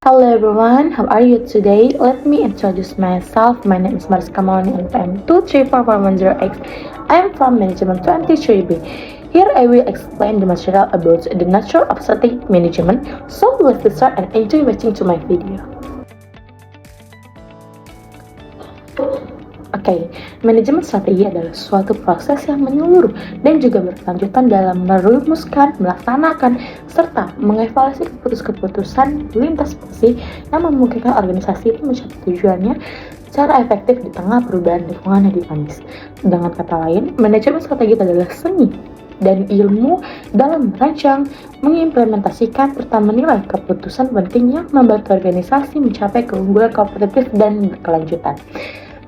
Hello everyone, how are you today? Let me introduce myself. My name is Mariska Maulani and I am 23410X. I am from Management 23B. Here I will explain the material about the nature of strategic management. So let's start and enjoy watching to my video. Oke, manajemen strategi adalah suatu proses yang menyeluruh dan juga berkelanjutan dalam merumuskan, melaksanakan, serta mengevaluasi keputusan lintas fungsi yang memungkinkan organisasi itu mencapai tujuannya secara efektif di tengah perubahan lingkungan yang dinamis. Dengan kata lain, manajemen strategi adalah seni dan ilmu dalam merancang, mengimplementasikan, serta menilai keputusan penting yang membantu organisasi mencapai keunggulan kompetitif dan berkelanjutan.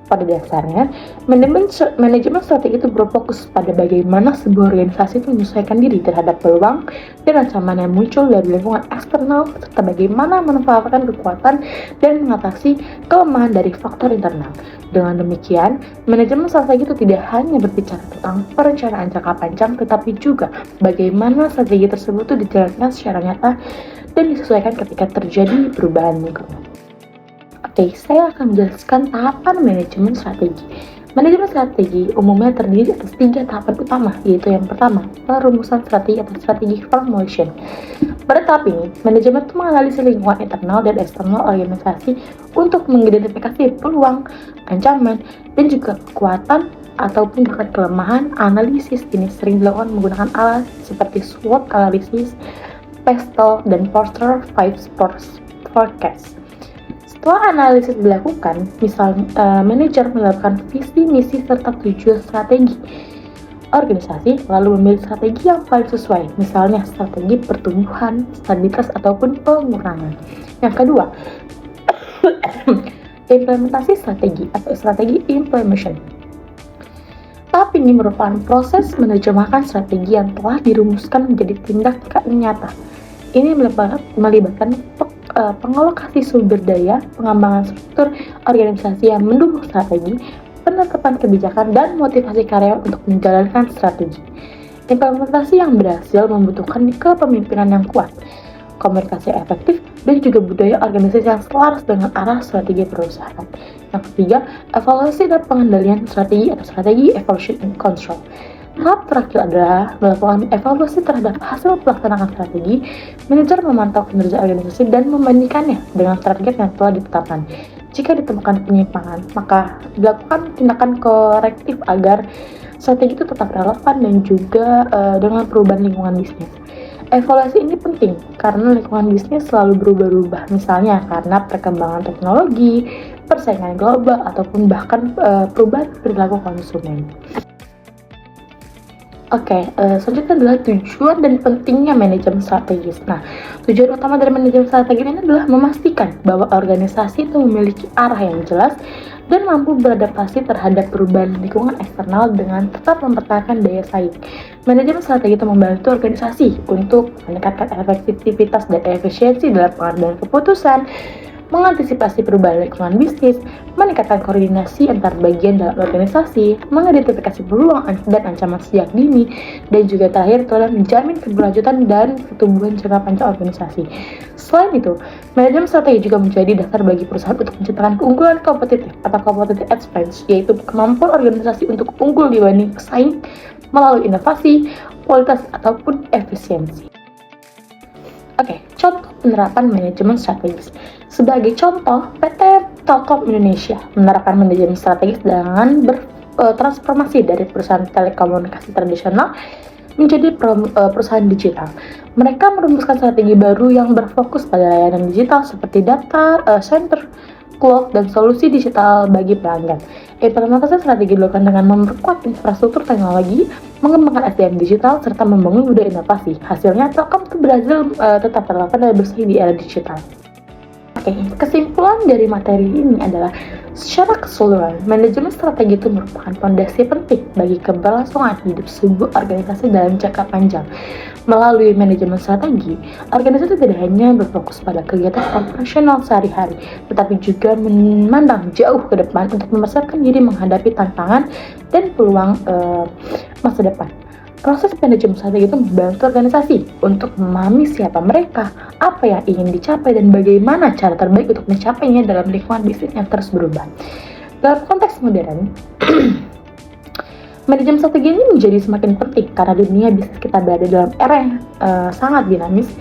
Pada dasarnya, manajemen strategi itu berfokus pada bagaimana sebuah organisasi itu menyesuaikan diri terhadap peluang dan ancaman yang muncul dari lingkungan eksternal, serta bagaimana memanfaatkan kekuatan dan mengatasi kelemahan dari faktor internal. Dengan demikian, manajemen strategi itu tidak hanya berbicara tentang perencanaan jangka panjang, tetapi juga bagaimana strategi tersebut itu dijalankan secara nyata dan disesuaikan ketika terjadi perubahan lingkungan. Oke, saya akan menjelaskan tahapan manajemen strategi. Manajemen strategi umumnya terdiri atas 3 tahapan utama, yaitu yang pertama, perumusan strategi atau strategic formulation. Pada tahap ini, manajemen itu menganalisis lingkungan internal dan eksternal organisasi untuk mengidentifikasi peluang, ancaman, dan juga kekuatan ataupun bahkan kelemahan. Analisis ini sering dilakukan menggunakan alat seperti SWOT analysis, PESTEL, dan Forrester 5 Forecast. Setelah analisis dilakukan, manajer melakukan visi, misi, serta tujuan strategi organisasi, lalu memilih strategi yang paling sesuai, misalnya strategi pertumbuhan, stabilitas, ataupun pengurangan. Yang kedua, implementasi strategi atau strategi implementation. Tahap ini merupakan proses menerjemahkan strategi yang telah dirumuskan menjadi tindakan nyata. Ini melibatkan pengalokasi sumber daya, pengembangan struktur organisasi yang mendukung strategi, penetapan kebijakan, dan motivasi karyawan untuk menjalankan strategi. Implementasi yang berhasil membutuhkan kepemimpinan yang kuat, komunikasi efektif, dan juga budaya organisasi yang selaras dengan arah strategi perusahaan. Yang ketiga, evaluasi dan pengendalian strategi atau strategi evaluation and control. Tahap terakhir adalah melakukan evaluasi terhadap hasil pelaksanaan strategi. Manajer memantau kinerja organisasi dan membandingkannya dengan target yang telah ditetapkan. Jika ditemukan penyimpangan, maka dilakukan tindakan korektif agar strategi itu tetap relevan dan juga dengan perubahan lingkungan bisnis. Evaluasi ini penting karena lingkungan bisnis selalu berubah-ubah, misalnya karena perkembangan teknologi, persaingan global, ataupun bahkan perubahan perilaku konsumen. Oke, selanjutnya adalah tujuan dan pentingnya manajemen strategis. Nah, tujuan utama dari manajemen strategi ini adalah memastikan bahwa organisasi itu memiliki arah yang jelas dan mampu beradaptasi terhadap perubahan lingkungan eksternal dengan tetap mempertahankan daya saing. Manajemen strategi itu membantu organisasi untuk meningkatkan efektivitas dan efisiensi dalam pengambilan keputusan, mengantisipasi perubahan lingkungan bisnis, meningkatkan koordinasi antar bagian dalam organisasi, mengidentifikasi peluang dan ancaman sejak dini, dan juga terakhir telah menjamin keberlanjutan dan pertumbuhan jangka panjang organisasi. Selain itu, manajemen strategi juga menjadi dasar bagi perusahaan untuk menciptakan keunggulan kompetitif atau competitive advantage, yaitu kemampuan organisasi untuk unggul dibanding pesaing melalui inovasi, kualitas, ataupun efisiensi. Oke, contoh penerapan manajemen strategis. Sebagai contoh, PT Telkom Indonesia menerapkan manajemen strategis dengan bertransformasi dari perusahaan telekomunikasi tradisional menjadi perusahaan digital. Mereka merumuskan strategi baru yang berfokus pada layanan digital seperti data center, cloud, dan solusi digital bagi pelanggan. Implementasi strategi dilakukan dengan memperkuat infrastruktur teknologi, mengembangkan SDM digital, serta membangun budaya inovasi. Hasilnya, Telkom berhasil tetap relevan dan bersaing di era digital. Oke, kesimpulan dari materi ini adalah secara keseluruhan, manajemen strategi itu merupakan fondasi penting bagi keberlangsungan hidup sebuah organisasi dalam jangka panjang. Melalui manajemen strategi, organisasi tidak hanya berfokus pada kegiatan operasional sehari-hari, tetapi juga memandang jauh ke depan untuk mempersiapkan diri menghadapi tantangan dan peluang masa depan. Proses manajemen strategi itu membantu organisasi untuk memahami siapa mereka, apa yang ingin dicapai, dan bagaimana cara terbaik untuk mencapainya dalam lingkungan bisnis yang terus berubah. Dalam konteks modern, manajemen strategi ini menjadi semakin penting karena dunia bisnis kita berada dalam era yang sangat dinamis,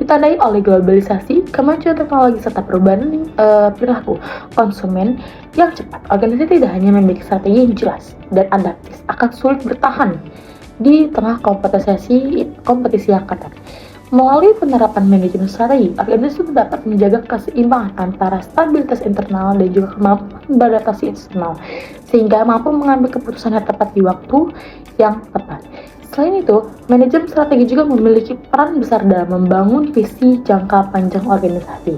ditandai oleh globalisasi, kemajuan teknologi, serta perubahan perilaku konsumen yang cepat. Organisasi tidak hanya memiliki strategi yang jelas dan adaptif, akan sulit bertahan di tengah kompetisi yang ketat. Melalui penerapan manajemen strategi, organisasi dapat menjaga keseimbangan antara stabilitas internal dan juga kemampuan beradaptasi eksternal, sehingga mampu mengambil keputusan yang tepat di waktu yang tepat. Selain itu, manajemen strategi juga memiliki peran besar dalam membangun visi jangka panjang organisasi.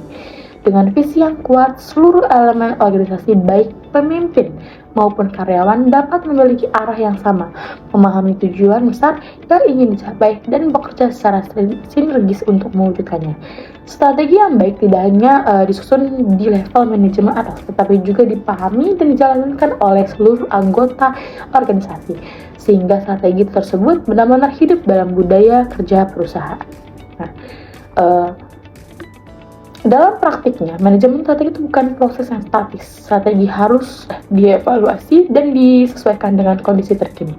Dengan visi yang kuat, seluruh elemen organisasi, baik pemimpin maupun karyawan, dapat memiliki arah yang sama, memahami tujuan besar yang ingin dicapai, dan bekerja secara sinergis untuk mewujudkannya. Strategi yang baik tidak hanya disusun di level manajemen atas, tetapi juga dipahami dan dijalankan oleh seluruh anggota organisasi, sehingga strategi tersebut benar-benar hidup dalam budaya kerja perusahaan. Nah, dalam praktiknya, manajemen strategi itu bukan proses yang statis. Strategi harus dievaluasi dan disesuaikan dengan kondisi terkini.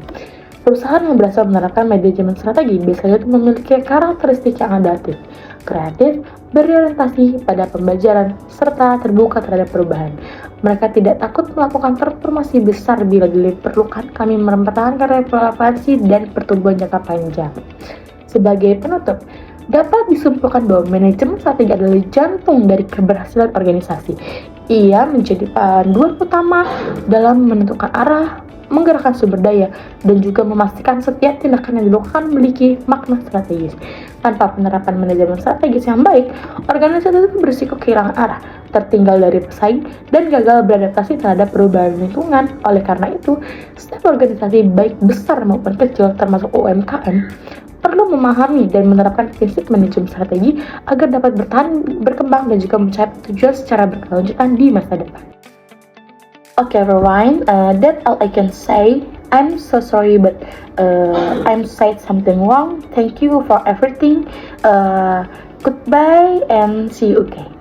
Perusahaan yang berhasil menerapkan manajemen strategi biasanya itu memiliki karakteristik yang adaptif, kreatif, berorientasi pada pembelajaran, serta terbuka terhadap perubahan. Mereka tidak takut melakukan transformasi besar bila diperlukan. Kami mempertahankan relevansi dan pertumbuhan jangka panjang. Sebagai penutup, dapat disimpulkan bahwa manajemen strategi adalah jantung dari keberhasilan organisasi. Ia menjadi panduan utama dalam menentukan arah, menggerakkan sumber daya, dan juga memastikan setiap tindakan yang dilakukan memiliki makna strategis. Tanpa penerapan manajemen strategis yang baik, organisasi itu berisiko kehilangan arah, tertinggal dari pesaing, dan gagal beradaptasi terhadap perubahan lingkungan. Oleh karena itu, setiap organisasi baik besar maupun kecil, termasuk UMKM, perlu memahami dan menerapkan prinsip manajemen strategi agar dapat bertahan, berkembang, dan juga mencapai tujuan secara berkelanjutan di masa depan. Okay, everyone, that's all I can say. I'm so sorry, but I'm said something wrong. Thank you for everything. Goodbye and see you again.